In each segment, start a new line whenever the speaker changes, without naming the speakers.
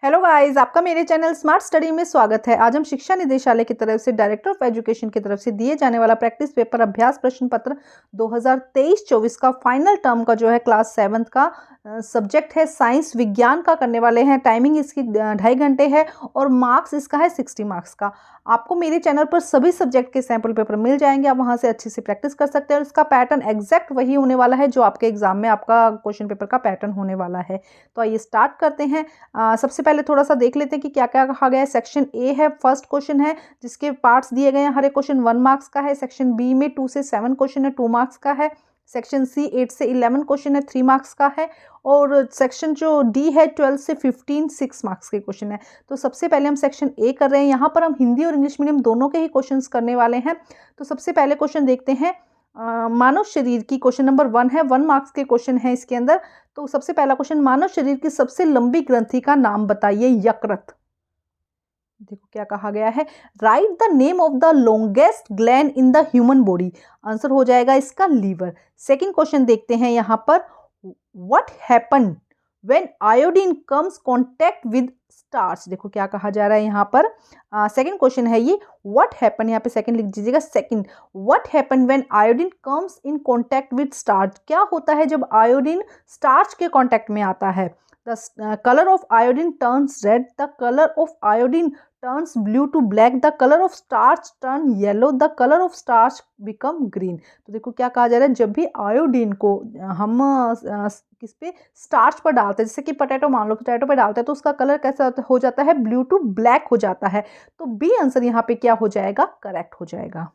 Hello guys, आपका मेरे channel smart study में स्वागत है। आज हम शिक्षा निदेशालय की तरफ से डायरेक्टर ऑफ एजुकेशन की तरफ से दिए जाने वाला प्रैक्टिस पेपर अभ्यास प्रश्न पत्र 2023-24 का फाइनल टर्म का जो है क्लास 7th का सब्जेक्ट है साइंस विज्ञान का करने वाले हैं। टाइमिंग इसकी 2.5 घंटे है और मार्क्स इसका है 60 मार्क्स का। आपको मेरे चैनल पर सभी सब्जेक्ट के सैंपल पेपर मिल जाएंगे, आप वहां से अच्छे से प्रैक्टिस कर सकते हैं और इसका पैटर्न एग्जैक्ट वही होने वाला है जो आपके एग्जाम में आपका क्वेश्चन पेपर का पैटर्न होने वाला है। तो आइए स्टार्ट करते हैं। सबसे पहले थोड़ा सा देख लेते हैं कि क्या क्या कहा गया है। सेक्शन ए है, फर्स्ट क्वेश्चन है जिसके पार्ट्स दिए गए हैं। हर एक क्वेश्चन 1 मार्क्स का है। सेक्शन बी में 2 से 7 क्वेश्चन है, 2 मार्क्स का है। सेक्शन सी 8 से 11 क्वेश्चन है, 3 मार्क्स का है। और सेक्शन जो डी है 12 से 15 6 मार्क्स के क्वेश्चन है। तो सबसे पहले हम सेक्शन ए कर रहे हैं। यहाँ पर हम हिंदी और इंग्लिश मीडियम दोनों के ही क्वेश्चंस करने वाले हैं। तो सबसे पहले क्वेश्चन देखते हैं। मानव शरीर की क्वेश्चन नंबर 1 है, 1 मार्क्स के क्वेश्चन है इसके अंदर। तो सबसे पहला क्वेश्चन, मानव शरीर की सबसे लंबी ग्रंथि का नाम बताइए। यकृत। देखो क्या कहा गया है, right the name of the longest gland in the human body. Answer हो जाएगा इसका लीवर। सेकंड क्वेश्चन देखते हैं यहाँ पर, what happen when iodine comes contact with starch. देखो क्या कहा जा रहा है यहाँ पर। सेकंड क्वेश्चन है ये, व्हाट हैपन, यहाँ पे सेकंड लिख दीजिएगा। Second, what happen when iodine comes in contact with starch. क्या होता है जब आयोडीन स्टार्च के कांटेक्ट में आता है। The colour of iodine turns red, the colour of iodine turns blue to black, the colour of starch turn yellow, the colour of starch become green. तो देखो क्या कहा जा रहा है, जब भी आयोडीन को हम किस पे, स्टार्च पर डालते हैं, जैसे कि पोटैटो, मान लो पोटैटो पे डालते हैं, तो उसका कलर कैसा हो जाता है, ब्लू टू ब्लैक हो जाता है। तो बी आंसर यहाँ पे क्या हो जाएगा, करेक्ट हो जाएगा।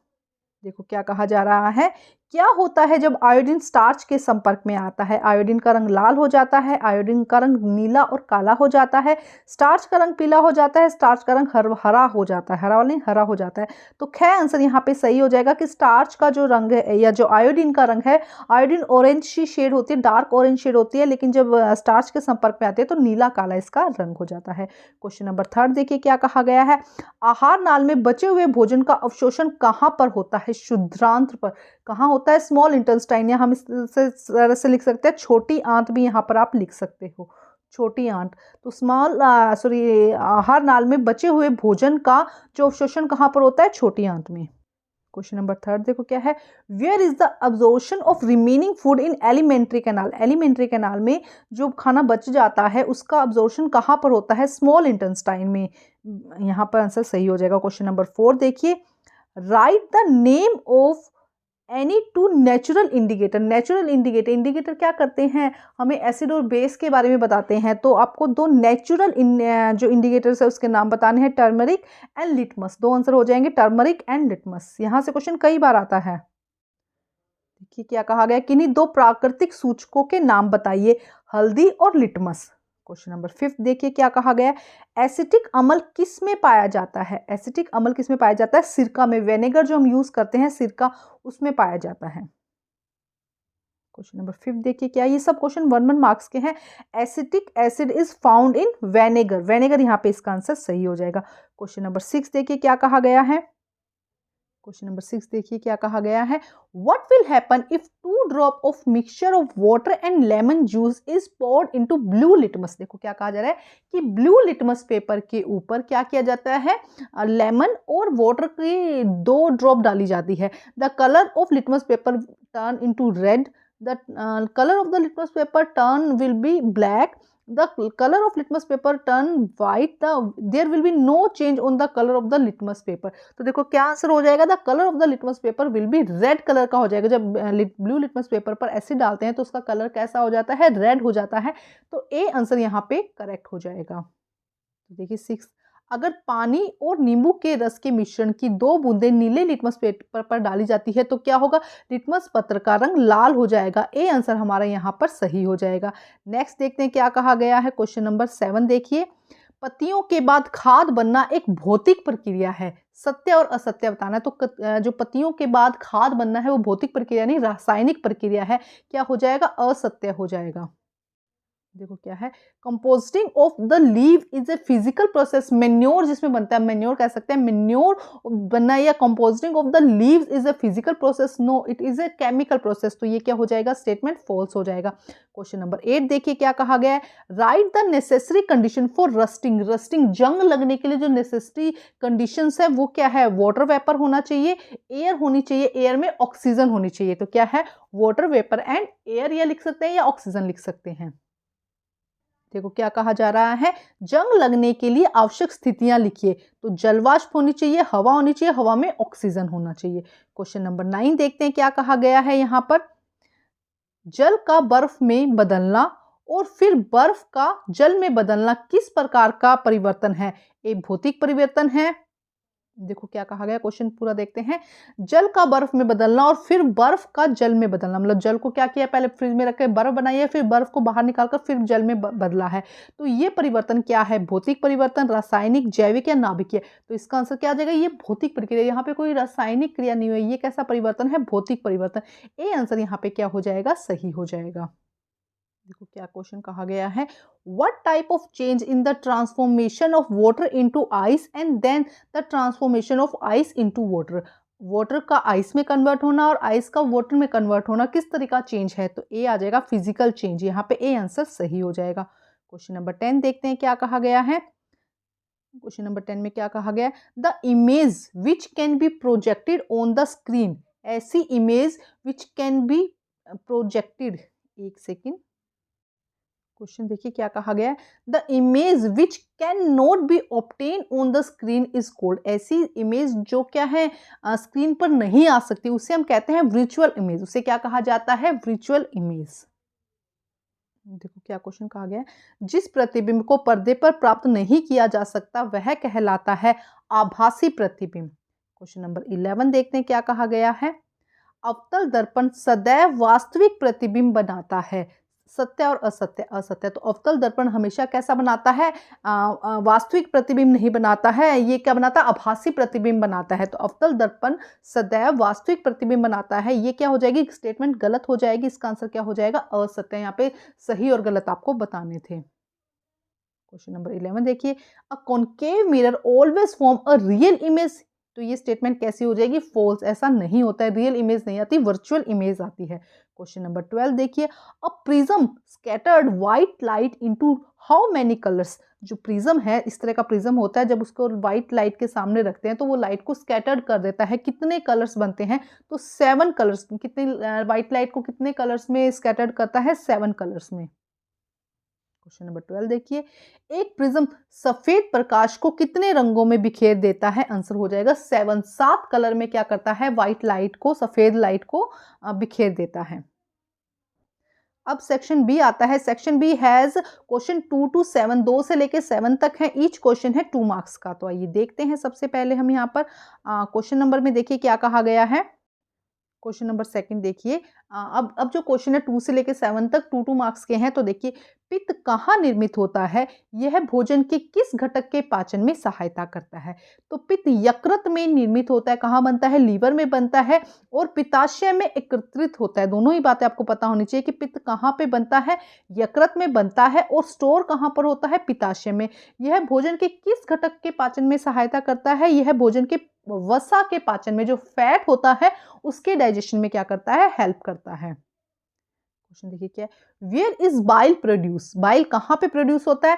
देखो क्या कहा जा रहा है, क्या होता है जब आयोडीन स्टार्च के संपर्क में आता है। आयोडीन का रंग लाल हो जाता है, आयोडीन का रंग नीला और काला हो जाता है, स्टार्च का रंग पीला हो जाता है, स्टार्च का रंग हरा हो जाता है, हरा वाला नहीं, हरा हो जाता है। तो ख आंसर यहाँ पे सही हो जाएगा कि स्टार्च का जो रंग है या जो आयोडीन का रंग है, आयोडीन ऑरेंज सी शेड होती है, डार्क ऑरेंज शेड होती है, लेकिन जब स्टार्च के संपर्क में आती है तो नीला काला इसका रंग हो जाता है। क्वेश्चन नंबर 3 देखिए क्या कहा गया है, आहार नाल में बचे हुए भोजन का अवशोषण कहाँ पर होता है। शुद्रांत्र पर। कहाँ होता है, स्मॉल इंटेस्टाइन, या हम इस तरह से लिख सकते हैं छोटी आंत भी यहाँ पर आप लिख सकते हो, छोटी आंत। तो आहार नाल में बचे हुए भोजन का जो अवशोषण कहाँ पर होता है, छोटी आंत में। क्वेश्चन नंबर 3 देखो क्या है, where is the absorption of remaining food in alimentary canal. Alimentary canal में जो खाना बच जाता है उसका अब्जॉर्प्शन कहाँ पर होता है, स्मॉल इंटेस्टाइन में। यहाँ पर आंसर सही हो जाएगा। क्वेश्चन नंबर 4 देखिए, right the name of any two natural indicator. Natural indicator, indicator क्या करते हैं, हमें एसिड और बेस के बारे में बताते हैं। तो आपको 2 नेचुरल जो इंडिकेटर्स है उसके नाम बताने हैं, टर्मरिक एंड लिटमस। 2 आंसर हो जाएंगे, टर्मरिक एंड लिटमस। यहाँ से क्वेश्चन कई बार आता है। देखिए क्या कहा गया, किन्हीं 2 प्राकृतिक सूचकों के नाम बताइए, हल्दी और लिटमस। क्वेश्चन नंबर 5 देखिए क्या कहा गया, एसिटिक अम्ल किस में पाया जाता है। एसिटिक अम्ल किस में पाया जाता है, सिरका में। विनेगर जो हम यूज करते हैं सिरका, उसमें पाया जाता है। क्वेश्चन नंबर 5 देखिए क्या, ये सब क्वेश्चन 1 मार्क्स के हैं। Acetic acid is found in vinegar. Vinegar यहाँ पे इसका आंसर सही हो जाएगा। क्वेश्चन नंबर 6 देखिए क्या कहा गया है। क्वेश्चन नंबर 6 देखिए क्या कहा गया है, what will happen if 2 drop of mixture of water and lemon juice is poured into blue litmus. देखो क्या कहा जा रहा है कि ब्लू लिटमस पेपर के ऊपर क्या किया जाता है, लेमन और वाटर की 2 ड्रॉप डाली जाती है। The colour of litmus paper turn into red, the colour of the litmus paper turn will be black, the color of litmus paper turn white, there will be no change on the color of the litmus paper। तो देखो क्या answer हो जाएगा, the colour of the litmus paper will be red colour का हो जाएगा। जब blue litmus paper पर एसिड डालते हैं तो उसका कलर कैसा हो जाता है, रेड हो जाता है। तो ए आंसर यहाँ पे करेक्ट हो जाएगा। तो देखिए 6, अगर पानी और नींबू के रस के मिश्रण की 2 बूंदें नीले लिटमस पेपर पर डाली जाती है तो क्या होगा, लिटमस पत्र का रंग लाल हो जाएगा। ए आंसर हमारा यहाँ पर सही हो जाएगा। नेक्स्ट देखते हैं क्या कहा गया है। क्वेश्चन नंबर 7 देखिए, पत्तियों के बाद खाद बनना एक भौतिक प्रक्रिया है, सत्य और असत्य बताना है। तो जो पत्तियों के बाद खाद बनना है वो भौतिक प्रक्रिया नहीं, रासायनिक प्रक्रिया है। क्या हो जाएगा, असत्य हो जाएगा। देखो क्या है, composting of the leave is a physical process. Manure जिसमें बनता है, मेन्योर कह सकते हैं, मेन्योर बनना, या composting of the leaves is a physical process, no it is a chemical process. तो ये क्या हो जाएगा, स्टेटमेंट फॉल्स हो जाएगा। क्वेश्चन नंबर 8 देखिए क्या कहा गया है, right the necessary condition for rusting. Rusting, जंग लगने के लिए जो नेसेसरी कंडीशंस है वो क्या है, वाटर वेपर होना चाहिए, एयर होनी चाहिए, एयर में ऑक्सीजन होनी चाहिए। तो क्या है, वाटर वेपर एंड एयर, या लिख सकते हैं या ऑक्सीजन लिख सकते हैं। देखो क्या कहा जा रहा है, जंग लगने के लिए आवश्यक स्थितियां लिखिए। तो जलवाष्प होनी चाहिए, हवा होनी चाहिए, हवा में ऑक्सीजन होना चाहिए। क्वेश्चन नंबर 9 देखते हैं क्या कहा गया है यहाँ पर, जल का बर्फ में बदलना और फिर बर्फ का जल में बदलना किस प्रकार का परिवर्तन है। एक भौतिक परिवर्तन है। देखो क्या कहा गया, क्वेश्चन पूरा देखते हैं। जल का बर्फ में बदलना और फिर बर्फ का जल में बदलना, मतलब जल को क्या किया, पहले फ्रिज में रख के बर्फ बनाई है, फिर बर्फ को बाहर निकालकर फिर जल में बदला है। तो ये परिवर्तन क्या है, भौतिक परिवर्तन, रासायनिक, जैविक या नाभिकीय। तो इसका आंसर क्या आ जाएगा, ये भौतिक प्रक्रिया। यहाँ पे कोई रासायनिक क्रिया नहीं हुई, ये कैसा परिवर्तन है, भौतिक परिवर्तन। ए आंसर यहाँ पे क्या हो जाएगा, सही हो जाएगा। देखो क्या क्वेश्चन कहा गया है, what type of change in the transformation of water into ice and then the transformation of ice into water. Water का आइस में कन्वर्ट होना और आइस का वाटर में कन्वर्ट होना किस तरह का चेंज है। तो ए आ जाएगा फिजिकल चेंज, यहाँ पे ए आंसर सही हो जाएगा। क्वेश्चन नंबर 10 देखते हैं क्या कहा गया है। क्वेश्चन नंबर 10 में क्या कहा गया, the image which can be projected on the screen. ऐसी image which can be projected, एक सेकेंड, क्वेश्चन देखिए क्या कहा गया है, the image which can not be obtain on the screen is called. ऐसी इमेज जो क्या है, स्क्रीन पर नहीं आ सकती, उसे हम कहते हैं वर्चुअल इमेज। उसे क्या कहा जाता है, वर्चुअल इमेज। देखो क्या क्वेश्चन कहा गया है, जिस प्रतिबिंब को पर्दे पर प्राप्त नहीं किया जा सकता वह कहलाता है आभासी प्रतिबिंब। क्वेश्चन नंबर 11 देखते हैं क्या कहा गया है, अवतल दर्पण सदैव वास्तविक प्रतिबिंब बनाता है। सत्य और असत्य, असत्य। तो अवतल दर्पण हमेशा कैसा बनाता है, वास्तविक प्रतिबिंब नहीं बनाता है, ये क्या बनाता है, आभासी प्रतिबिंब बनाता है। तो अवतल दर्पण सदैव वास्तविक प्रतिबिंब बनाता है, ये क्या हो जाएगी, स्टेटमेंट गलत हो जाएगी। इसका आंसर क्या हो जाएगा, असत्य। यहाँ पे सही और गलत आपको बताने थे। क्वेश्चन नंबर 11 देखिए, a concave mirror always form a real image. तो ये स्टेटमेंट कैसी हो जाएगी, फॉल्स। ऐसा नहीं होता है, रियल इमेज नहीं आती, वर्चुअल इमेज आती है। क्वेश्चन नंबर 12 देखिए, a prism scattered white light into how many colours. जो प्रिज्म है, इस तरह का प्रिज्म होता है, जब उसको व्हाइट लाइट के सामने रखते हैं तो वो लाइट को स्कैटर्ड कर देता है। कितने कलर्स बनते हैं, तो 7 कलर्स। कितने, व्हाइट लाइट को कितने कलर्स में स्कैटर्ड करता है, 7 कलर्स में। क्वेश्चन नंबर 12 देखिए, एक प्रिज्म सफेद प्रकाश को कितने रंगों में बिखेर देता है। आंसर हो जाएगा 7। 7 कलर में क्या करता है, व्हाइट लाइट को, सफेद लाइट को बिखेर देता है। अब सेक्शन बी आता है। Section B has question 2 to 7, 2 से लेके 7 तक है। ईच क्वेश्चन है 2 मार्क्स का। तो आइए देखते हैं। सबसे पहले हम यहाँ पर क्वेश्चन नंबर में देखिए क्या कहा गया है। क्वेश्चन नंबर 2 देखिए, अब जो क्वेश्चन है 2 से लेकर 7 तक 2 मार्क्स के हैं। तो देखिए, पित्त कहाँ निर्मित होता है, यह भोजन के किस घटक के पाचन में सहायता करता है। तो पित्त यकृत में निर्मित होता है, कहाँ बनता है, लीवर में बनता है, और पित्ताशय में एकत्रित होता है। दोनों ही बातें आपको पता होनी चाहिए कि पित्त कहाँ पे बनता है, यकृत में बनता है, और स्टोर कहाँ पर होता है, पित्ताशय में। यह भोजन के किस घटक के पाचन में सहायता करता है, यह भोजन के वसा के पाचन में, जो फैट होता है उसके डाइजेशन में क्या करता है, हेल्प करता है। क्वेश्चन देखिए क्या है, where is bile produce. Bile कहाँ पे प्रोड्यूस होता है,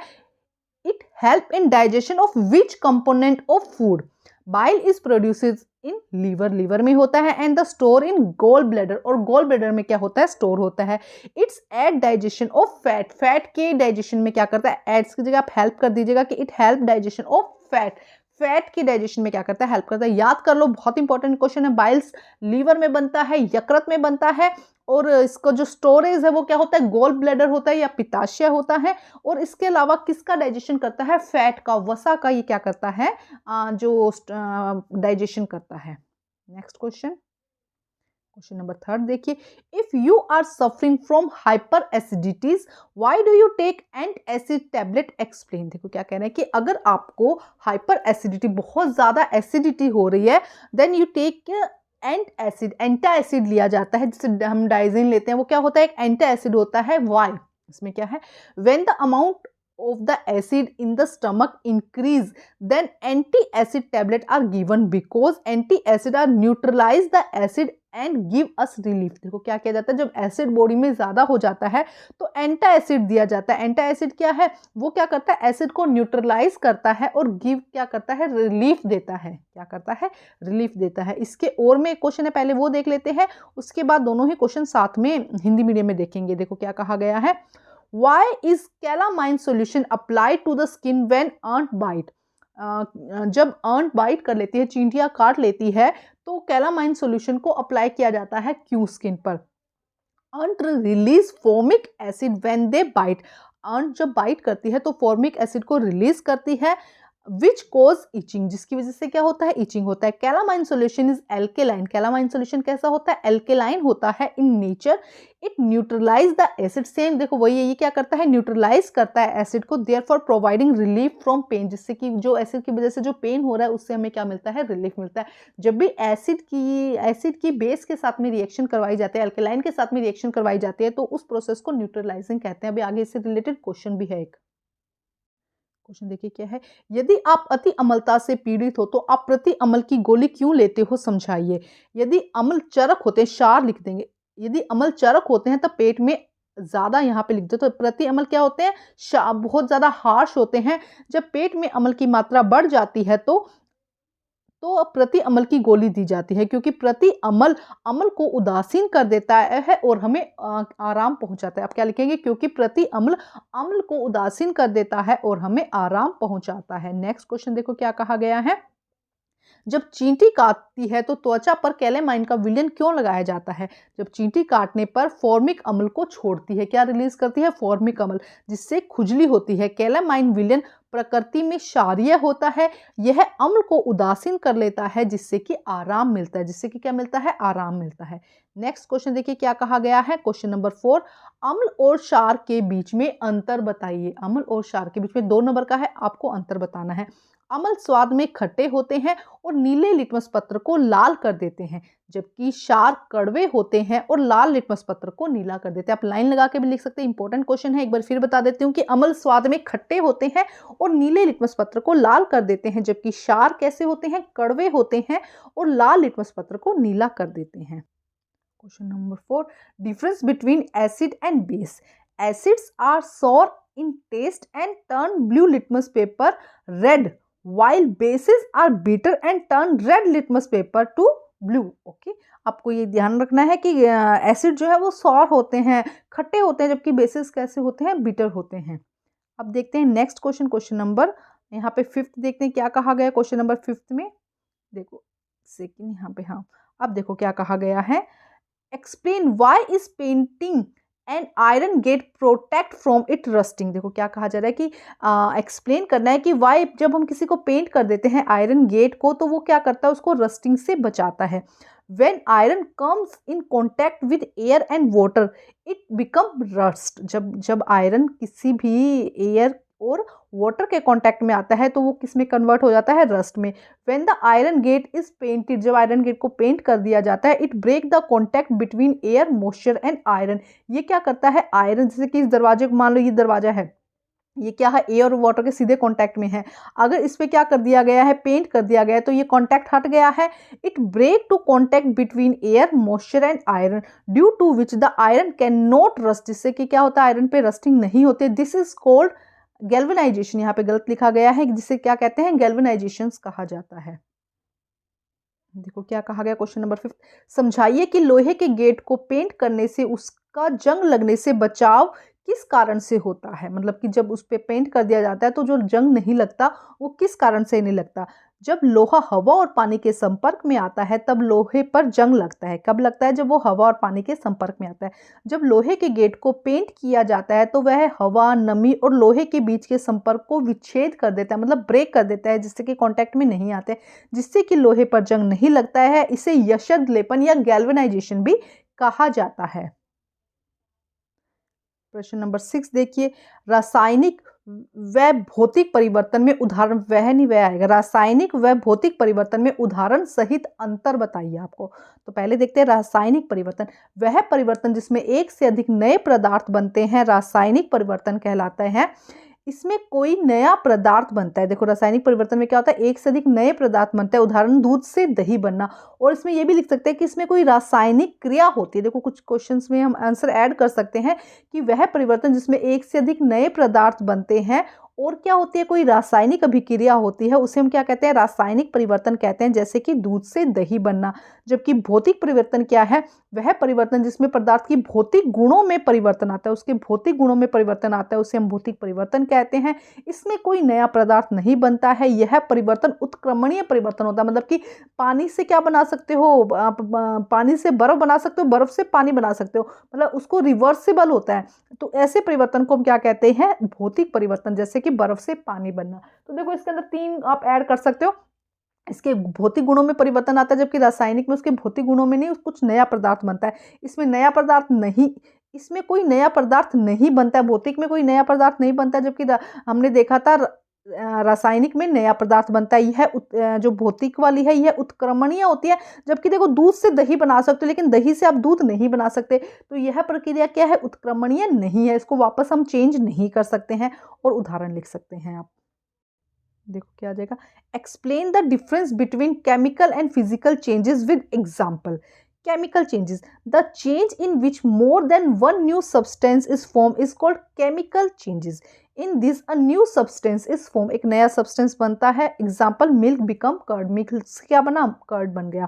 it help in digestion of which component of food. Bile is produces in liver, liver में होता है, and the store in gall bladder, और गोल ब्लैडर में क्या होता है, स्टोर होता है। Its aid digestion of fat, fat के डाइजेशन में क्या करता है, एड्स की जगह आप हेल्प कर दीजिएगा कि it help digestion of fat. Fat की डाइजेशन में क्या करता है, हेल्प करता है। याद कर लो, बहुत इंपॉर्टेंट क्वेश्चन है। बाइल्स लीवर में बनता है, यकृत में बनता है, और इसका जो स्टोरेज है वो क्या होता है, गोल ब्लैडर होता है या पित्ताशय होता है। और इसके अलावा किसका डाइजेशन करता है, फैट का, वसा का, ये क्या करता है, जो डाइजेशन करता है। नेक्स्ट क्वेश्चन, क्वेश्चन नंबर 3 देखिए, if you are suffering from hyper acidities why do you take antacid tablet, explain. देखो क्या कह रहे हैं कि अगर आपको हाइपर एसिडिटी, बहुत ज्यादा एसिडिटी हो रही है, then you take antacid, antacid लिया जाता है। जिसे हम डाइजिन लेते हैं, वो क्या होता है, एक एंटा एसिड होता है। वाई, इसमें क्या है, when the amount of the acid in the stomach increase then anti-acid tablet are given because anti-acid are neutralize the acid and give us relief। देखो क्या किया जाता है, जब एसिड बॉडी में ज्यादा हो जाता है तो एंटा एसिड दिया जाता है। एंटा एसिड क्या है, वो क्या करता है, एसिड को न्यूट्रलाइज करता है और गिव क्या करता है, रिलीफ देता है। क्या करता है, रिलीफ देता है। इसके और में एक क्वेश्चन है, पहले वो देख लेते हैं, उसके बाद दोनों ही क्वेश्चन साथ में हिंदी मीडियम में देखेंगे। देखो क्या कहा गया है, Why is calamine solution applied to the skin when ant bite? जब ant बाइट कर लेती है, चींटियां काट लेती है, तो कैलामाइन सॉल्यूशन को अप्लाई किया जाता है क्यों स्किन पर? ant release formic acid when they bite. ant जब बाइट करती है तो फॉर्मिक एसिड को रिलीज करती है, विच कोज इचिंग, जिसकी वजह से क्या होता है, इचिंग होता है। Calamine solution is alkaline. Calamine solution कैसा होता है, एल्केलाइन होता है in nature. It neutralise the acid, same देखो वही है, ये क्या करता है, न्यूट्रलाइज करता है एसिड को, therefore providing relief from pain, जिससे कि जो एसिड की वजह से जो पेन हो रहा है उससे हमें क्या मिलता है, रिलीफ मिलता है। जब भी एसिड की बेस के साथ में रिएक्शन करवाई जाती है, एल्केलाइन के साथ में रिएक्शन करवाई जाती है, तो उस प्रोसेस को न्यूट्रलाइजिंग कहते हैं। अभी आगे इससे रिलेटेड क्वेश्चन भी है एक। क्वेश्चन देखिए क्या है, यदि आप अति अम्लता से पीड़ित हो तो आप प्रति अम्ल की गोली क्यों लेते हो, समझाइए। यदि अम्ल चरक होते हैं, शार लिख देंगे, यदि अम्ल चरक होते हैं तब पेट में ज्यादा, यहाँ पे लिख दो, तो प्रति अम्ल क्या होते हैं, बहुत ज्यादा हार्श होते हैं। जब पेट में अम्ल की मात्रा बढ़ जाती है तो प्रति अम्ल की गोली दी जाती है, क्योंकि प्रति अम्ल अम्ल को उदासीन कर देता है और हमें आराम पहुंचाता है। आप क्या लिखेंगे, क्योंकि प्रति अम्ल अम्ल को उदासीन कर देता है और हमें आराम पहुंचाता है। नेक्स्ट क्वेश्चन देखो क्या कहा गया है, जब चींटी काटती है तो त्वचा पर कैलेमाइन का विलयन क्यों लगाया जाता है। जब चींटी काटने पर फॉर्मिक अम्ल को छोड़ती है, क्या रिलीज करती है, फॉर्मिक अम्ल, जिससे खुजली होती है। कैलेमाइन विलयन प्रकृति में क्षारीय होता है, यह अम्ल को उदासीन कर लेता है, जिससे कि आराम मिलता है, जिससे कि क्या मिलता है, आराम मिलता है। नेक्स्ट क्वेश्चन देखिए क्या कहा गया है, क्वेश्चन नंबर 4, अम्ल और क्षार के बीच में अंतर बताइए। अम्ल और क्षार के बीच में 2 नंबर का है, आपको अंतर बताना है। अम्ल स्वाद में खट्टे होते हैं और नीले लिटमस पत्र को लाल कर देते हैं, जबकि क्षार कड़वे होते हैं और लाल लिटमस पत्र को नीला कर देते हैं। आप लाइन लगा के भी लिख सकते हैं, इंपॉर्टेंट क्वेश्चन है। एक बार फिर बता देती हूँ कि अम्ल स्वाद में खट्टे होते हैं और नीले लिटमस पत्र को लाल कर देते हैं, जबकि क्षार कैसे होते हैं, कड़वे होते हैं और लाल लिटमस पत्र को नीला कर देते हैं। Question number 4, difference between acid and base. Acids are sour in taste and turn blue litmus paper red, while bases are bitter and turn red litmus paper to blue। Okay, आपको ये ध्यान रखना है कि एसिड जो है वो sorry होते हैं, खट्टे होते हैं, जबकि बेसिस कैसे होते हैं, बिटर होते हैं। अब देखते हैं नेक्स्ट क्वेश्चन, क्वेश्चन नंबर यहाँ पे 5th देखते हैं क्या कहा गया क्वेश्चन नंबर 5th में। देखो सेकंड यहाँ पे, हाँ अब देखो क्या कहा गया है, explain why is painting and iron gate protect from it rusting. देखो क्या कहा जा रहा है कि एक्सप्लेन करना है कि वाई, जब हम किसी को पेंट कर देते हैं आयरन गेट को, तो वो क्या करता है, उसको रस्टिंग से बचाता है। When iron comes in contact with air and water it become rust. जब आयरन किसी भी एयर और वाटर के कांटेक्ट में आता है तो वो किस में कन्वर्ट हो जाता है, रस्ट में। When the iron gate is painted, जब आयरन गेट को पेंट कर दिया जाता है, it break the contact between air moisture and iron. ये क्या करता है, आयरन, जैसे कि इस दरवाजे को मान लो, ये दरवाजा है, ये क्या है, एयर और वाटर के सीधे कांटेक्ट में है। अगर इस पे क्या कर दिया गया है, पेंट कर दिया गया है, तो ये कांटेक्ट हट गया है। It break to contact between air moisture and iron due to which the iron can not rust, जिससे कि क्या होता है, आयरन पे रस्टिंग नहीं होते। This is called galvanisation. यहाँ पे गलत लिखा गया है, जिसे क्या कहते हैं, गैल्वेनाइजेशन कहा जाता है। देखो क्या कहा गया क्वेश्चन नंबर 5, समझाइए कि लोहे के गेट को पेंट करने से उसका जंग लगने से बचाव किस कारण से होता है। मतलब कि जब उस पे पेंट कर दिया जाता है तो जो जंग नहीं लगता वो किस कारण से नहीं लगता। जब लोहा हवा और पानी के संपर्क में आता है तब लोहे पर जंग लगता है। कब लगता है, जब वो हवा और पानी के संपर्क में आता है। जब लोहे के गेट को पेंट किया जाता है तो वह हवा, नमी और लोहे के बीच के संपर्क को विच्छेद कर देता है, मतलब ब्रेक कर देता है, जिससे कि कांटेक्ट में नहीं आते, जिससे कि लोहे पर जंग नहीं लगता है। इसे यशद लेपन या गैल्वेनाइजेशन भी कहा जाता है। प्रश्न नंबर 6 देखिए, रासायनिक व भौतिक परिवर्तन में उदाहरण, वह नहीं वह आएगा, रासायनिक व भौतिक परिवर्तन में उदाहरण सहित अंतर बताइए आपको। तो पहले देखते हैं रासायनिक परिवर्तन, वह परिवर्तन जिसमें एक से अधिक नए पदार्थ बनते हैं रासायनिक परिवर्तन कहलाता है। इसमें कोई नया पदार्थ बनता है, देखो रासायनिक परिवर्तन में क्या होता है, एक से अधिक नए पदार्थ बनते हैं, उदाहरण दूध से दही बनना। और इसमें यह भी लिख सकते हैं कि इसमें कोई रासायनिक क्रिया होती है, देखो कुछ क्वेश्चंस में हम आंसर ऐड कर सकते हैं कि वह परिवर्तन जिसमें एक से अधिक नए पदार्थ बनते हैं और क्या होती है, कोई रासायनिक अभिक्रिया होती है, उसे हम क्या कहते हैं, रासायनिक परिवर्तन कहते हैं, जैसे कि दूध से दही बनना। जबकि भौतिक परिवर्तन क्या है, वह परिवर्तन जिसमें पदार्थ की भौतिक गुणों में परिवर्तन आता है, उसके भौतिक गुणों में परिवर्तन आता है, उसे हम भौतिक परिवर्तन कहते हैं। इसमें कोई नया पदार्थ नहीं बनता है, यह परिवर्तन उत्क्रमणीय परिवर्तन होता है, मतलब कि पानी से क्या बना सकते हो आप, पानी से बर्फ बना सकते हो, बर्फ से पानी बना सकते हो, मतलब उसको रिवर्सिबल होता है। तो ऐसे परिवर्तन को हम क्या कहते हैं, भौतिक परिवर्तन, जैसे कि बर्फ से पानी बनना। तो देखो इसके अंदर 3 आप ऐड कर सकते हो, इसके भौतिक गुणों में परिवर्तन आता है, जबकि रासायनिक में उसके भौतिक गुणों में नहीं, कुछ नया पदार्थ बनता है। इसमें नया पदार्थ नहीं, इसमें कोई नया पदार्थ नहीं बनता है, भौतिक में कोई नया पदार्थ नहीं बनता है, जबकि हमने देखा था रासायनिक में नया पदार्थ बनता है। यह जो भौतिक वाली है यह उत्क्रमणीय होती है, जबकि देखो दूध से दही बना सकते हो, लेकिन दही से आप दूध नहीं बना सकते। तो यह प्रक्रिया क्या है, उत्क्रमणीय नहीं है, इसको वापस हम चेंज नहीं कर सकते हैं। और उदाहरण लिख सकते हैं आप, देखो क्या आ जाएगा, explain the difference between chemical and physical changes with example. Chemical changes, the change in which more than one new substance is form is called chemical changes. In this a new substance is form, एक नया substance बनता है, example milk become curd, milk से क्या बना, curd बन गया।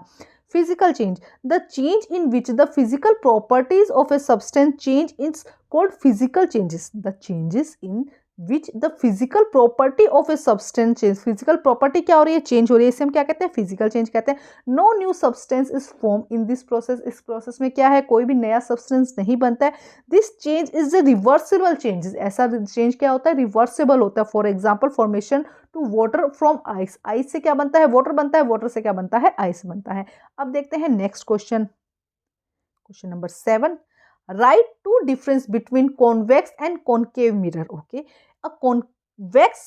Physical change, the change in which the physical properties of a substance change is called physical changes. The changes in which the physical property of a substance change, physical property क्या हो रही है, change हो रही है, इसे हम क्या कहते हैं, फिजिकल चेंज कहते हैं। No new substance is form in this process, इस प्रोसेस में क्या है, कोई भी नया सब्सटेंस नहीं बनता है। This change is a reversible changes, ऐसा चेंज क्या होता है, रिवर्सिबल होता है। For example formation to water from ice, ice से क्या बनता है, वाटर बनता है, वाटर से क्या बनता है, आइस बनता है। अब देखते हैं next question, question number 7, write 2 difference between convex and concave mirror. Okay, a convex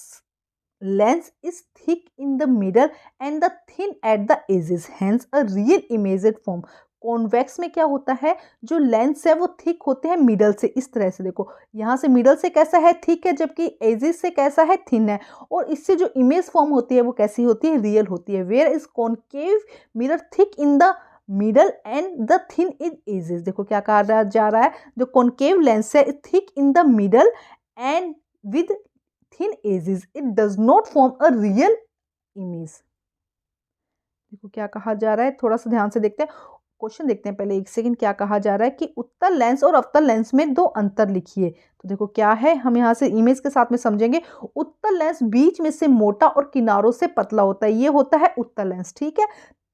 lens is thick in the middle and the thin at the edges, hence a real image form. Convex में क्या होता है, जो lens है वो thick होते हैं middle से, इस तरह से देखो यहाँ से मिडल से कैसा है, थिक है, जबकि एजेस से कैसा है, थिन है। और इससे जो इमेज फॉर्म होती है वो कैसी होती है, रियल होती है। Where is concave mirror thick in the middle and the thin in edges, देखो क्या कहा जा रहा है, जो कॉन्केव लेंस है thick in the middle and with thin edges, it does not form a real image. देखो क्या कहा जा रहा है, थोड़ा सा ध्यान से देखते हैं, क्वेश्चन देखते हैं पहले, एक सेकंड। क्या कहा जा रहा है कि उत्तल लेंस और अवतल लेंस में 2 अंतर लिखिए। तो देखो क्या है, हम यहाँ से इमेज के साथ में समझेंगे। उत्तल लेंस बीच में से मोटा और किनारों से पतला होता है, ये होता है उत्तल लेंस, ठीक है,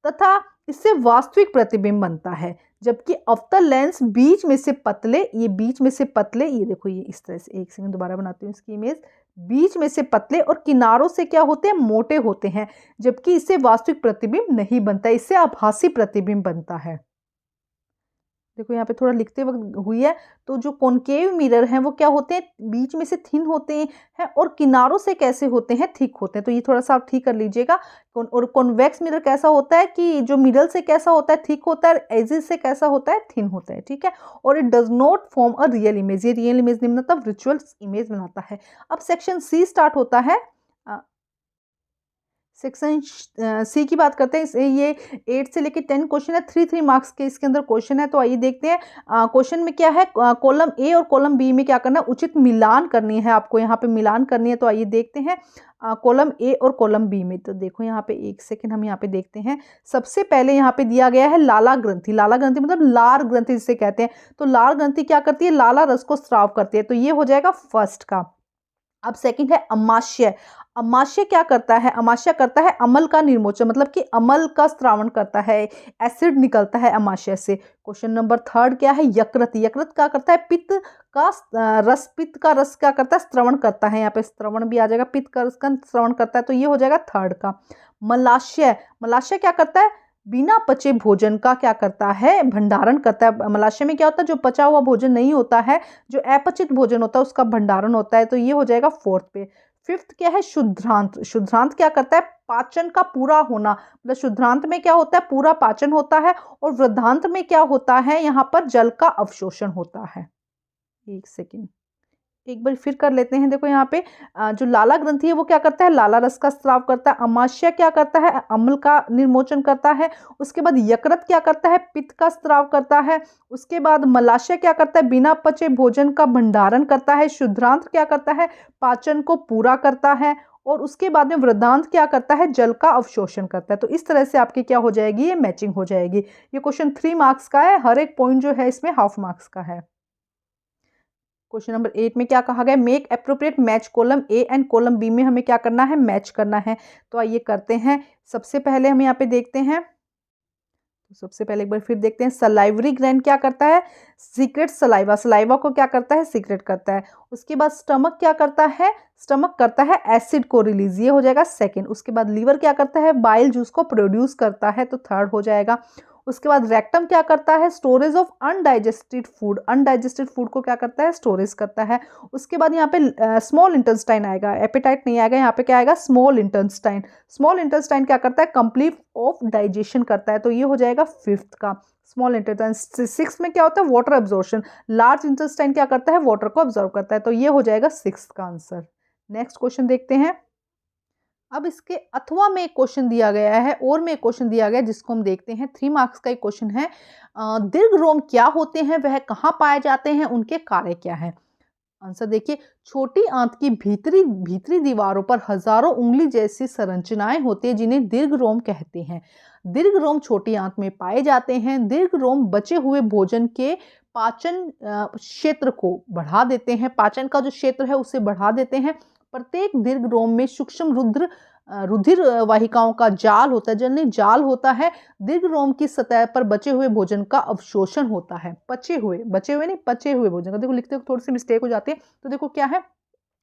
तथा इससे वास्तविक प्रतिबिंब बनता है। जबकि अवतल लेंस बीच में से पतले, ये बीच में से पतले, ये देखो ये इस तरह से, एक सेकंड दोबारा बनाती हूँ इसकी इमेज, बीच में से पतले और किनारों से क्या होते हैं, मोटे होते हैं, जबकि इससे वास्तविक प्रतिबिंब नहीं बनता, इससे आभासी प्रतिबिंब बनता है। देखो यहाँ पे थोड़ा लिखते वक्त हुई है, तो जो कॉनकेव मिरर हैं वो क्या होते हैं, बीच में से थिन होते हैं और किनारों से कैसे होते हैं, थिक होते हैं। तो ये थोड़ा सा आप ठीक कर लीजिएगा। और कॉन्वेक्स मिरर कैसा होता है कि जो मिडल से कैसा होता है, थिक होता है, एजेस से कैसा होता है, थिन होता है, ठीक है। और it does not form a real image, ये रियल इमेज नहीं बनाता, वर्चुअल इमेज बनाता है। अब सेक्शन सी स्टार्ट होता है। सेक्शन सी की बात करते हैं, ये 8 से लेकर 10 क्वेश्चन है, 3 मार्क्स के इसके अंदर क्वेश्चन है। तो आइए देखते हैं क्वेश्चन में क्या है, कॉलम ए और कॉलम बी में क्या करना है, उचित मिलान करनी है, आपको यहाँ पे मिलान करनी है। तो आइए देखते हैं कॉलम ए और कॉलम बी में। तो देखो यहाँ पे एक सेकंड हम यहाँ पे देखते हैं। सबसे पहले यहाँ पे दिया गया है लाला ग्रंथि, लाला ग्रंथि मतलब लार ग्रंथि जिसे कहते हैं। तो लार ग्रंथि क्या करती है, लाला रस को स्राव करती है, तो ये हो जाएगा फर्स्ट का। अब सेकंड है अमाशय, अमाशय क्या करता है, अमाशय करता है अमल का निर्मोचन, मतलब कि अमल का स्त्रावण करता है, एसिड निकलता है अमाशय से। क्वेश्चन नंबर 3 क्या है, यकृत, यकृत क्या करता है, पित्त का रस, पित्त का रस क्या करता है, स्त्रवण करता है, यहाँ पे स्त्रवण भी आ जाएगा, पित्त का रस का स्त्रवण करता है, तो ये हो जाएगा 3 का। मलाशय, मलाशय क्या करता है, बिना पचे भोजन का क्या करता है, भंडारण करता है। मलाशय में क्या होता है, जो पचा हुआ भोजन नहीं होता है, जो अपचित भोजन होता है उसका भंडारण होता है। तो ये हो जाएगा फोर्थ पे। फिफ्थ क्या है, शुद्धांत। शुद्धांत क्या करता है, पाचन का पूरा होना। मतलब शुद्धांत में क्या होता है, पूरा पाचन होता है। और वृद्धांत में क्या होता है, यहाँ पर जल का अवशोषण होता है। एक सेकेंड, एक बार फिर कर लेते हैं। देखो यहाँ पे जो लाला ग्रंथि है वो क्या करता है, लाला रस का स्राव करता है। अमाशय क्या करता है, अम्ल का निर्मोचन करता है। उसके बाद यकृत क्या करता है, पित्त का स्राव करता है। उसके बाद मलाशय क्या करता है, बिना पचे भोजन का भंडारण करता है। शुद्धांत क्या करता है, पाचन को पूरा करता है। और उसके बाद में वृद्धांत क्या करता है, जल का अवशोषण करता है। तो इस तरह से आपकी क्या हो जाएगी, ये मैचिंग हो जाएगी। ये क्वेश्चन 3 मार्क्स का है, हर एक पॉइंट जो है इसमें हाफ मार्क्स का है। क्वेश्चन नंबर 8 में क्या कहा गया, make appropriate match column A and column B में हमें क्या करना है, मैच करना है। तो आइए करते हैं। सबसे पहले हम यहाँ पे देखते हैं, तो सबसे पहले एक बार फिर देखते हैं। सलाइवरी ग्लैंड क्या करता है, सीक्रेट सलाइवा। सलाइवा को क्या करता है, सीक्रेट करता है। उसके बाद स्टमक क्या करता है, स्टमक करता है एसिड को रिलीज, ये हो जाएगा सेकंड। उसके बाद लीवर क्या करता है, बाइल जूस को प्रोड्यूस करता है, तो थर्ड हो जाएगा। उसके बाद रेक्टम क्या करता है, storage of undigested food. Undigested food को क्या करता है, स्टोरेज करता है। उसके बाद यहाँ पे स्मॉल इंटेस्टाइन आएगा, एपेटाइट नहीं आएगा, यहाँ पे क्या आएगा, स्मॉल इंटेस्टाइन। स्मॉल इंटेस्टाइन क्या करता है, कंप्लीट ऑफ डाइजेशन करता है, तो ये हो जाएगा फिफ्थ का, स्मॉल इंटेस्टाइन। सिक्स में क्या होता है, वाटर एब्जॉर्प्शन। लार्ज इंटेस्टाइन क्या करता है, वाटर को ऑब्जर्व करता है, तो ये हो जाएगा सिक्स का आंसर। नेक्स्ट क्वेश्चन देखते हैं। अब इसके अथवा में एक क्वेश्चन दिया गया है, और में एक क्वेश्चन दिया गया है जिसको हम देखते हैं। 3 मार्क्स का एक क्वेश्चन है। दीर्घ रोम क्या होते हैं, वह कहाँ पाए जाते हैं, उनके कार्य क्या है। आंसर देखिए, छोटी आंत की भीतरी भीतरी दीवारों पर हजारों उंगली जैसी संरचनाएं होती है, जिन्हें दीर्घ रोम कहते हैं। दीर्घ रोम छोटी आंत में पाए जाते हैं। दीर्घ रोम बचे हुए भोजन के पाचन क्षेत्र को बढ़ा देते हैं, पाचन का जो क्षेत्र है उसे बढ़ा देते हैं। प्रत्येक दीर्घ रोम में सूक्ष्म रुधिर वाहिकाओं का जाल होता है, जलने जाल होता है। दीर्घ रोम की सतह पर बचे हुए भोजन का अवशोषण होता है। बचे हुए नहीं, पचे हुए भोजन का, देखो लिखते हुए थोड़ी सी मिस्टेक हो जाती है। तो देखो क्या है,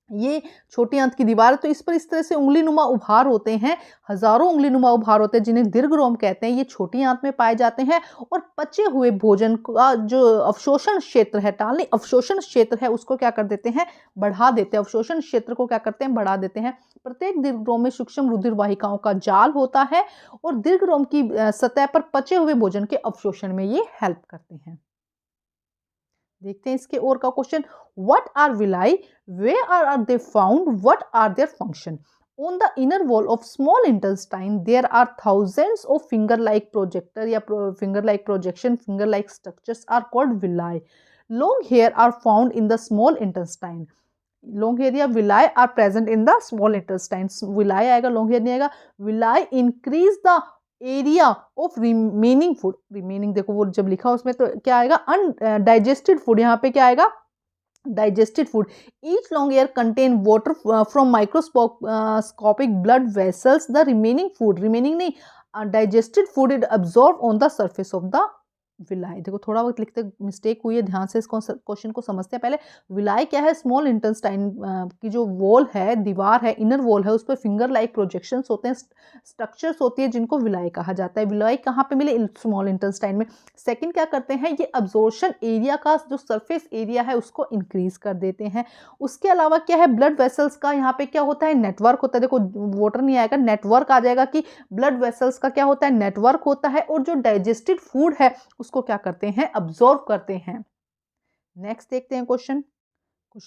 ये छोटी आंत की दीवार है, तो इस पर इस तरह से उंगली नुमा उभार होते हैं, हजारों उंगली नुमा उभार होते हैं, जिन्हें दीर्घ रोम कहते हैं। ये छोटी आंत में पाए जाते हैं। और पचे हुए भोजन का जो अवशोषण क्षेत्र है, टालनी अवशोषण क्षेत्र है, उसको क्या कर देते हैं, बढ़ा देते हैं। अवशोषण क्षेत्र को क्या करते हैं, बढ़ा देते हैं। प्रत्येक दीर्घ रोम में सूक्ष्म रुधिर वाहिकाओं का जाल होता है, और दीर्घ रोम की सतह पर पचे हुए भोजन के अवशोषण में ये हेल्प करते हैं। देखते हैं इसके और का question. What are villi, where are they found, what are their function. On the inner wall of small intestine, there are thousands of finger-like projector या finger-like projection, finger-like structures are called villi. Long hair are found in the small intestine. Long hair या villi are present in the small intestine. Villi आएगा, long hair नहीं आएगा। Villi increase the area of remaining food. Remaining देखो वो जब लिखा उसमें तो क्या आएगा, अनडाइजेस्टेड फूड, यहाँ पे क्या आएगा, digested food. Each long air contain water from microscopic blood vessels. The remaining food, remaining नहीं, digested food is absorb on the surface of the villi. देखो थोड़ा वक्त लिखते मिस्टेक हुई है, ध्यान से इसको क्वेश्चन को समझते हैं। पहले विलाई क्या है, स्मॉल इंटेस्टाइन की जो वॉल है, दीवार है, इनर वॉल है, उस पर फिंगर लाइक प्रोजेक्शंस होते हैं, स्ट्रक्चर्स होती है, जिनको विलाई कहा जाता है। विलाई कहाँ पे मिले, स्मॉल इंटेस्टाइन में। सेकंड क्या करते हैं, ये अब्जॉर्प्शन एरिया का जो सरफेस एरिया है उसको इंक्रीज कर देते हैं। उसके अलावा क्या है, ब्लड वेसल्स का यहाँ पे क्या होता है, नेटवर्क होता है। देखो वाटर नहीं आएगा, नेटवर्क आ जाएगा कि ब्लड वेसल्स का क्या होता है, नेटवर्क होता है। और जो डाइजेस्टेड फूड है उसको क्या करते हैं, अब्सॉर्ब करते हैं। नेक्स्ट देखते हैं क्वेश्चन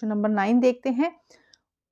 नंबर 9 देखते हैं।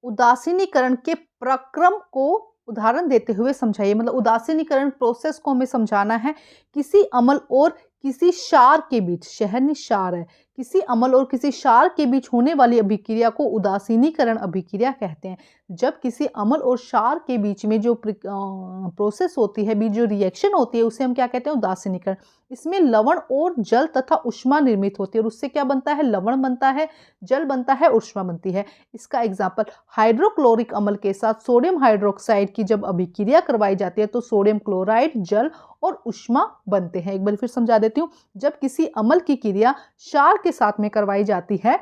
उदासीनीकरण के प्रक्रम को उदाहरण देते हुए समझाइए। मतलब उदासीनीकरण प्रोसेस को हमें समझाना है। किसी अम्ल और किसी क्षार के बीच, शहर नहीं क्षार है, किसी अम्ल और किसी क्षार के बीच होने वाली अभिक्रिया को उदासीनीकरण अभिक्रिया कहते हैं। जब किसी अम्ल और क्षार के बीच में जो प्रोसेस होती है, बीच जो रिएक्शन होती है, उसे हम क्या कहते हैं, उदासीनीकरण। इसमें लवण और जल तथा उष्मा निर्मित होती है, और उससे क्या बनता है, लवण बनता है, जल बनता है, उष्मा बनती है। इसका एग्जाम्पल, हाइड्रोक्लोरिक अम्ल के साथ सोडियम हाइड्रोक्साइड की जब अभिक्रिया करवाई जाती है तो सोडियम क्लोराइड, जल और उष्मा बनते हैं। एक बार फिर समझा देती हूँ। जब किसी अम्ल की क्रिया क्षार के साथ में करवाई जाती है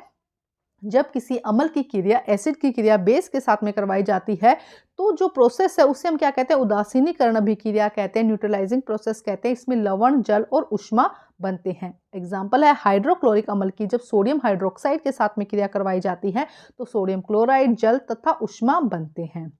जब किसी अम्ल की क्रिया एसिड की क्रिया बेस के साथ में करवाई जाती है तो जो प्रोसेस है उसे हम क्या कहते हैं, उदासीनीकरण अभिक्रिया कहते हैं, न्यूट्रलाइजिंग प्रोसेस कहते हैं। इसमें लवण, जल और ऊष्मा बनते हैं। एग्जाम्पल है हाइड्रोक्लोरिक अम्ल की। जब सोडियम हाइड्रोक्साइड के साथ में क्रिया करवाई जाती है तो सोडियम क्लोराइड, जल तथा ऊष्मा बनते हैं।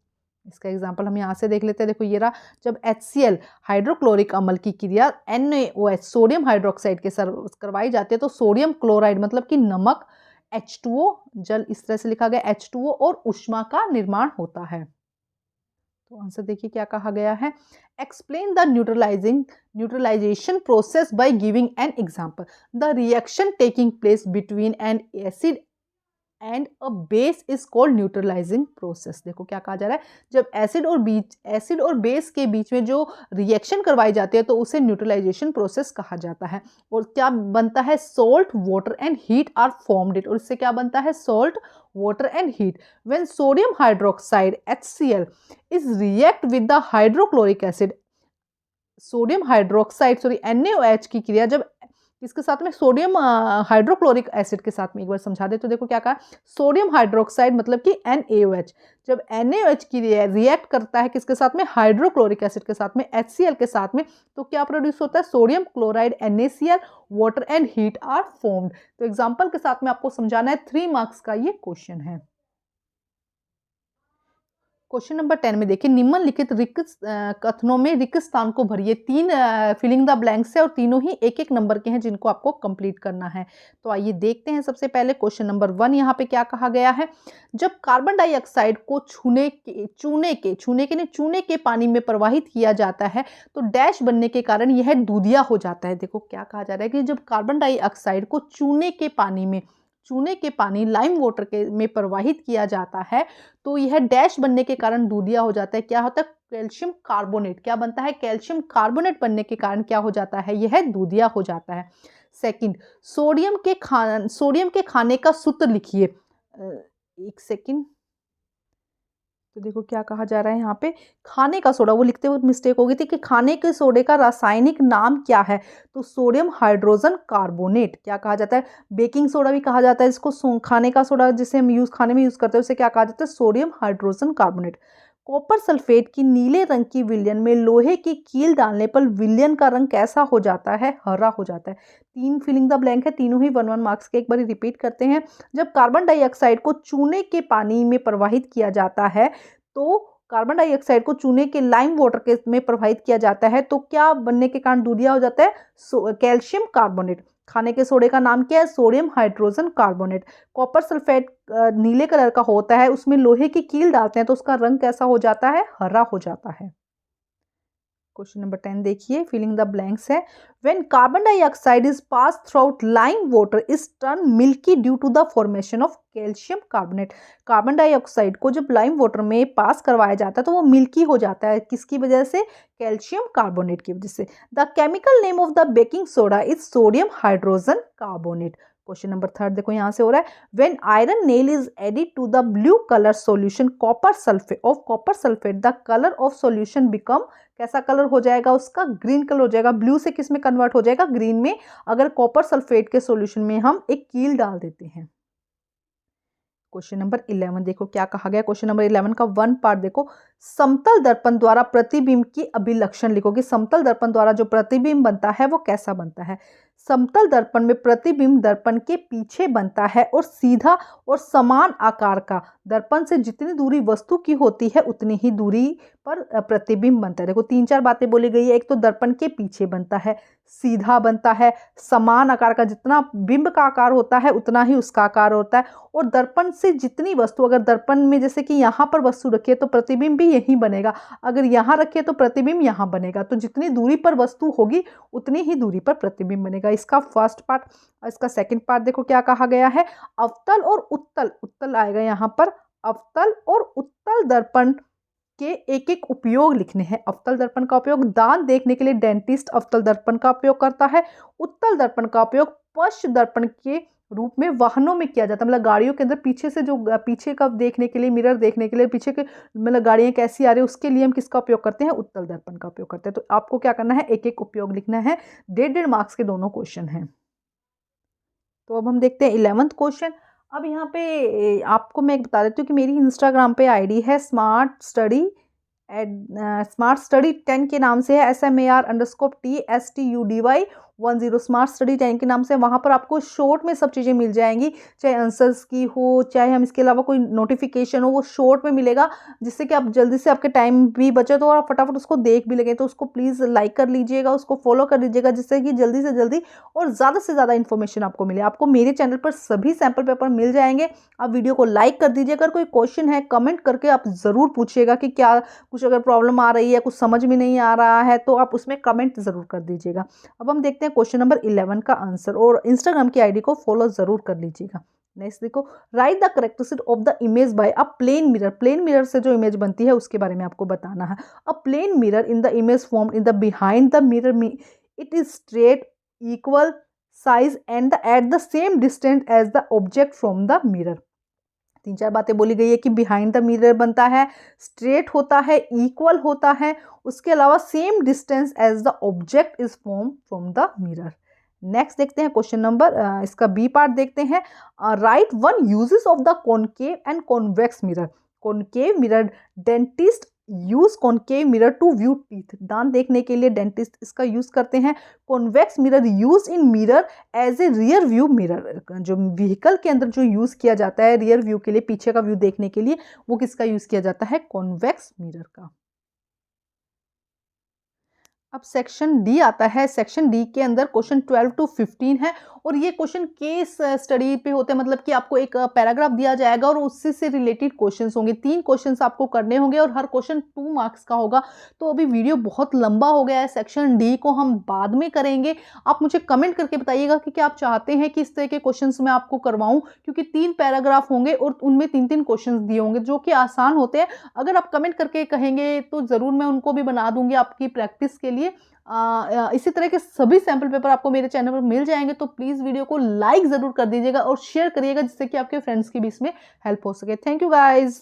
इसका एग्जाम्पल हम यहाँ से देख लेते हैं। देखो ये रहा, जब HCl हाइड्रोक्लोरिक अम्ल की क्रिया NaOH सोडियम हाइड्रोक्साइड के साथ करवाई जाती है तो सोडियम क्लोराइड मतलब कि नमक, H2O, जल इस तरह से लिखा गया H2O और ऊष्मा का निर्माण होता है। तो आंसर देखिए क्या कहा गया है। Explain the neutralisation process by giving an example. The reaction taking place between an acid and a base is called neutralising process. देखो क्या कहा जा रहा है, जब एसिड और बेस के बीच में जो रिएक्शन करवाई जाती है तो उसे न्यूट्रलाइजेशन प्रोसेस कहा जाता है। और क्या बनता है, salt, water and heat are formed it. और इससे क्या बनता है, salt, water and heat. When sodium hydroxide HCl is react with the hydrochloric acid, sodium hydroxide NaOH की क्रिया जब इसके साथ में सोडियम हाइड्रोक्लोरिक एसिड के साथ में, एक बार समझा दे तो देखो क्या कहा, सोडियम हाइड्रोक्साइड मतलब कि NaOH, जब NaOH की रिएक्ट करता है किसके साथ में, हाइड्रोक्लोरिक एसिड के साथ में, HCl के साथ में, तो क्या प्रोड्यूस होता है, sodium chloride NaCl, water and heat are formed. तो एग्जाम्पल के साथ में आपको समझाना है। 3 मार्क्स का ये क्वेश्चन है। क्वेश्चन नंबर 10 में देखिए, निम्नलिखित रिक्त कथनों में रिक्त स्थान को भरिए। 3 फिलिंग द ब्लैंक्स है और तीनों ही एक एक नंबर के हैं जिनको आपको कंप्लीट करना है। तो आइए देखते हैं। सबसे पहले क्वेश्चन नंबर 1 यहाँ पे क्या कहा गया है, जब कार्बन डाइऑक्साइड को चूने के पानी में प्रवाहित किया जाता है तो डैश बनने के कारण यह दूधिया हो जाता है। देखो क्या कहा जा रहा है कि जब कार्बन डाइऑक्साइड को चूने के पानी लाइम वाटर के में प्रवाहित किया जाता है तो यह डैश बनने के कारण दूधिया हो जाता है। क्या होता है, कैल्शियम कार्बोनेट। क्या बनता है, कैल्शियम कार्बोनेट बनने के कारण क्या हो जाता है, यह दूधिया हो जाता है। सेकंड, सोडियम के खाने का सूत्र लिखिए। एक सेकंड, तो देखो क्या कहा जा रहा है यहाँ पे, खाने का सोडा, वो लिखते हुए मिस्टेक हो गई थी कि खाने के सोडे का रासायनिक नाम क्या है, तो सोडियम हाइड्रोजन कार्बोनेट। क्या कहा जाता है, बेकिंग सोडा भी कहा जाता है इसको। खाने का सोडा जिसे हम खाने में यूज करते हैं उसे क्या कहा जाता है, sodium hydrogen carbonate. Copper sulphate की नीले रंग की विलयन में लोहे की कील डालने पर विलयन का रंग कैसा हो जाता है, हरा हो जाता है। 3 फिलिंग द ब्लैंक है, तीनों ही 1-1 मार्क्स के। एक बार रिपीट करते हैं। जब कार्बन डाइऑक्साइड को चूने के पानी में प्रवाहित किया जाता है तो कार्बन डाइऑक्साइड को चूने के लाइम वाटर के में प्रवाहित किया जाता है तो क्या बनने के कारण दूधिया हो जाता है, कैल्शियम कार्बोनेट। खाने के सोडे का नाम क्या है, sodium hydrogen carbonate. Copper sulphate नीले कलर का होता है, उसमें लोहे की कील डालते हैं तो उसका रंग कैसा हो जाता है, हरा हो जाता है। क्वेश्चन नंबर 10 देखिए, फिलिंग द ब्लैंक्स है। When carbon dioxide is pass throughout lime water is turn milky due to the formation of calcium carbonate. Carbon dioxide को जब लाइम वाटर में पास करवाया जाता है तो वो मिल्की हो जाता है, किसकी वजह से, कैल्शियम कार्बोनेट की वजह से। The chemical name of the baking soda is sodium hydrogen carbonate. Question number 3 देखो यहाँ से हो रहा है, when iron nail is added to the blue colour solution copper sulphate the colour of solution become, कैसा कलर हो जाएगा उसका, ग्रीन कलर हो जाएगा। ब्लू से किस में कन्वर्ट हो जाएगा, ग्रीन में, अगर कॉपर सल्फेट के सॉल्यूशन में हम एक कील डाल देते हैं। क्वेश्चन नंबर 11 देखो क्या कहा गया। क्वेश्चन नंबर 11 का 1 पार्ट देखो, समतल दर्पण द्वारा प्रतिबिंब की अभिलक्षण लिखो कि समतल दर्पण द्वारा जो प्रतिबिंब बनता है वो कैसा बनता है। समतल दर्पण में प्रतिबिंब दर्पण के पीछे बनता है और सीधा और समान आकार का, दर्पण से जितनी दूरी वस्तु की होती है उतनी ही दूरी पर प्रतिबिंब बनता है। देखो 3-4 बातें बोली गई है। एक तो दर्पण के पीछे बनता है, सीधा बनता है, समान आकार का, जितना बिंब का आकार होता है उतना ही उसका आकार होता है, और दर्पण से जितनी वस्तु, अगर दर्पण में जैसे कि यहाँ पर वस्तु रखिए तो प्रतिबिंब भी यहीं बनेगा, अगर यहाँ रखिए तो प्रतिबिंब यहाँ बनेगा, तो जितनी दूरी पर वस्तु होगी उतनी ही दूरी पर प्रतिबिंब बनेगा। इसका फर्स्ट पार्ट। इसका सेकंड पार्ट देखो क्या कहा गया है, अवतल और उत्तल आएगा यहाँ पर, अवतल और उत्तल दर्पण के एक एक उपयोग लिखने हैं। अवतल दर्पण का उपयोग दांत देखने के लिए डेंटिस्ट अवतल दर्पण का उपयोग करता है। उत्तल दर्पण का उपयोग पश्च दर्पण के रूप में वाहनों में किया जाता है, मतलब गाड़ियों के अंदर पीछे से जो पीछे का देखने के लिए, मिरर देखने के लिए, पीछे के मतलब गाड़ियां कैसी आ रही है उसके लिए हम किसका उपयोग करते हैं, उत्तल दर्पण का उपयोग करते हैं। तो आपको क्या करना है, एक एक उपयोग लिखना है। 1.5 मार्क्स के दोनों क्वेश्चन हैं। तो अब हम देखते हैं 11th क्वेश्चन। अब यहाँ पे आपको मैं एक बता देती हूँ कि मेरी इंस्टाग्राम पे आईडी है स्मार्ट स्टडी 10 के नाम से है, SMAR_TSTUDY 10 स्मार्ट स्टडी 10 के नाम से। वहाँ पर आपको शॉर्ट में सब चीज़ें मिल जाएंगी, चाहे आंसर्स की हो, चाहे हम इसके अलावा कोई नोटिफिकेशन हो, वो शॉर्ट में मिलेगा, जिससे कि आप जल्दी से, आपके टाइम भी बचत हो और आप फटाफट उसको देख भी लगे। तो उसको प्लीज़ लाइक कर लीजिएगा, उसको फॉलो कर लीजिएगा, जिससे कि जल्दी से जल्दी और ज़्यादा से ज़्यादा इन्फॉर्मेशन आपको मिले। आपको मेरे चैनल पर सभी सैम्पल पेपर मिल जाएंगे। आप वीडियो को लाइक कर दीजिए। अगर कोई क्वेश्चन है कमेंट करके आप ज़रूर पूछिएगा कि क्या कुछ अगर प्रॉब्लम आ रही है, कुछ समझ में नहीं आ रहा है, तो आप उसमें कमेंट ज़रूर कर दीजिएगा। अब हम देखते हैं क्वेश्चन नंबर 11 का आंसर, और इंस्टाग्राम की आईडी को फॉलो ज़रूर कर लीजिएगा। नेक्स्ट देखो, write the characteristic of the image by a plane mirror. Plane mirror से जो इमेज बनती है उसके बारे में आपको बताना है। A plane mirror in the image form in the behind the mirror it is straight, equal size and at the same distance as the object from the mirror. 3-4 बातें बोली गई है कि बिहाइंड द मिरर बनता है, straight होता है, equal होता है, उसके अलावा same distance as the object is form from the mirror. Next देखते हैं क्वेश्चन नंबर, इसका बी पार्ट देखते हैं। Write one uses of the concave and convex mirror. Concave mirror, dentist use concave mirror to view teeth. दांत देखने के लिए dentist इसका यूज करते हैं। Convex mirror use in mirror as a rear view mirror. जो व्हीकल के अंदर जो यूज किया जाता है रियर व्यू के लिए, पीछे का व्यू देखने के लिए, वो किसका यूज किया जाता है? कॉन्वेक्स मिरर का। अब सेक्शन डी आता है। सेक्शन डी के अंदर क्वेश्चन 12 टू 15 है, और ये क्वेश्चन केस स्टडी पे होते हैं, मतलब कि आपको एक पैराग्राफ दिया जाएगा और उससे से रिलेटेड क्वेश्चंस होंगे। 3 क्वेश्चंस आपको करने होंगे और हर क्वेश्चन 2 मार्क्स का होगा। तो अभी वीडियो बहुत लंबा हो गया है, सेक्शन डी को हम बाद में करेंगे। आप मुझे कमेंट करके बताइएगा कि क्या आप चाहते हैं कि इस तरह के क्वेश्चन मैं आपको करवाऊँ, क्योंकि 3 पैराग्राफ होंगे और उनमें 3-3 क्वेश्चन दिए होंगे जो कि आसान होते हैं। अगर आप कमेंट करके कहेंगे तो ज़रूर मैं उनको भी बना दूंगी आपकी प्रैक्टिस के लिए। इसी तरह के सभी सैंपल पेपर आपको मेरे चैनल पर मिल जाएंगे। तो प्लीज़ वीडियो को लाइक ज़रूर कर दीजिएगा और शेयर करिएगा, जिससे कि आपके फ्रेंड्स की भी इसमें हेल्प हो सके। Thank you guys.